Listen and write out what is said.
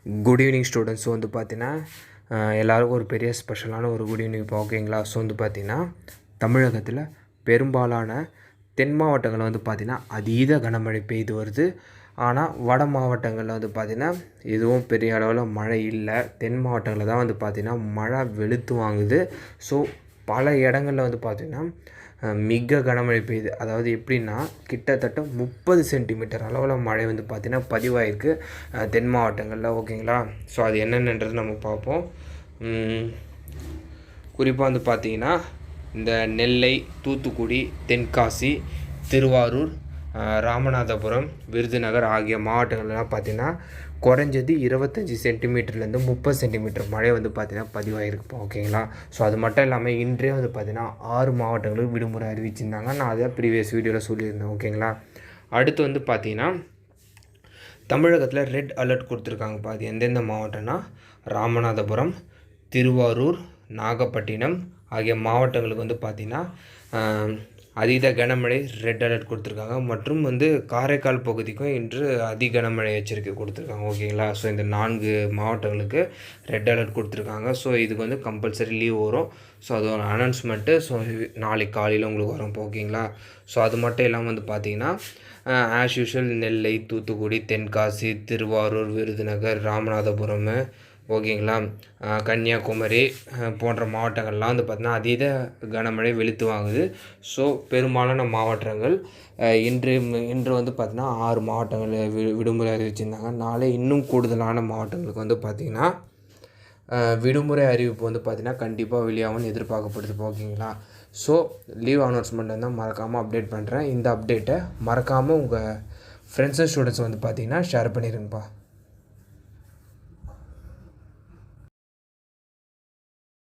Good evening students. வந்து பார்த்தீங்கன்னா எல்லாருக்கும் ஒரு பெரிய ஸ்பெஷலான ஒரு குட் ஈவினிங் இப்போ ஓகேங்களா. ஸோ வந்து பார்த்திங்கன்னா தமிழகத்தில் பெரும்பாலான தென் மாவட்டங்களில் வந்து பார்த்திங்கன்னா அதீத கனமழை பெய்து வருது. ஆனால் வட மாவட்டங்களில் வந்து பார்த்திங்கன்னா எதுவும் பெரிய அளவில் மழை இல்லை. தென் மாவட்டங்களில் தான் வந்து பார்த்திங்கன்னா மழை வெளுத்து வாங்குது. ஸோ பல இடங்களில் வந்து பார்த்திங்கன்னா மிக கனமழை பெய்யுது. அதாவது எப்படின்னா கிட்டத்தட்ட 30 சென்டிமீட்டர் அளவில் மழை வந்து பார்த்திங்கன்னா பதிவாயிருக்கு தென் மாவட்டங்களில் ஓகேங்களா. ஸோ அது என்னென்னன்றது நம்ம பார்ப்போம். குறிப்பாக வந்து பார்த்திங்கன்னா இந்த நெல்லை, தூத்துக்குடி, தென்காசி, திருவாரூர், ராமநாதபுரம், விருதுநகர் ஆகிய மாவட்டங்கள்லாம் பார்த்திங்கன்னா குறைஞ்சது 25 சென்டிமீட்டர்லேருந்து 30 சென்டிமீட்டர் மழை வந்து பார்த்திங்கன்னா பதிவாகிருக்கு ஓகேங்களா. ஸோ அது மட்டும் இல்லாமல் இன்றே வந்து பார்த்திங்கன்னா 6 மாவட்டங்களுக்கு விடுமுறை அறிவிச்சிருந்தாங்க. நான் அதை ப்ரீவியஸ் வீடியோவில் சொல்லியிருந்தேன் ஓகேங்களா. அடுத்து வந்து பார்த்திங்கன்னா தமிழகத்தில் ரெட் அலர்ட் கொடுத்துருக்காங்க. அது எந்தெந்த மாவட்டம்னா ராமநாதபுரம், திருவாரூர், நாகப்பட்டினம் ஆகிய மாவட்டங்களுக்கு வந்து பார்த்திங்கன்னா அதீத கனமழை ரெட் அலர்ட் கொடுத்துருக்காங்க. மற்றும் வந்து காரைக்கால் பகுதிக்கும் இன்று அதி கனமழை எச்சரிக்கை கொடுத்துருக்காங்க ஓகேங்களா. ஸோ இந்த 4 மாவட்டங்களுக்கு ரெட் அலர்ட் கொடுத்துருக்காங்க. ஸோ இதுக்கு வந்து கம்பல்சரி லீவ் வரும். ஸோ அது ஒரு அனௌன்ஸ்மெண்ட்டு. ஸோ நாளைக்கு காலையில் உங்களுக்கு வரும் ஓகேங்களா. ஸோ அது மட்டும் இல்லாமல் வந்து பார்த்திங்கன்னா ஆஸ் யூஷுவல் நெல்லை, தூத்துக்குடி, தென்காசி, திருவாரூர், விருதுநகர், ராமநாதபுரம் ஓகேங்களா, கன்னியாகுமரி போன்ற மாவட்டங்கள்லாம் வந்து பார்த்திங்கன்னா அதீத கனமழை வெளுத்து வாங்குது. ஸோ பெரும்பாலான மாவட்டங்கள் இன்று வந்து பார்த்திங்கன்னா 6 மாவட்டங்கள் விடுமுறை அறிவிச்சிருந்தாங்க. நாளை இன்னும் கூடுதலான மாவட்டங்களுக்கு வந்து பார்த்திங்கன்னா விடுமுறை அறிவிப்பு வந்து பார்த்திங்கன்னா கண்டிப்பாக வெளியாகும்னு எதிர்பார்க்கப்படுது ஓகேங்களா. ஸோ லீவ் அனௌன்ஸ்மெண்ட் வந்து மறக்காமல் அப்டேட் பண்ணுறேன். இந்த அப்டேட்டை மறக்காமல் உங்கள் ஃப்ரெண்ட்ஸ் அண்ட் ஸ்டூடெண்ட்ஸ் வந்து பார்த்திங்கன்னா ஷேர் பண்ணிடுங்கப்பா.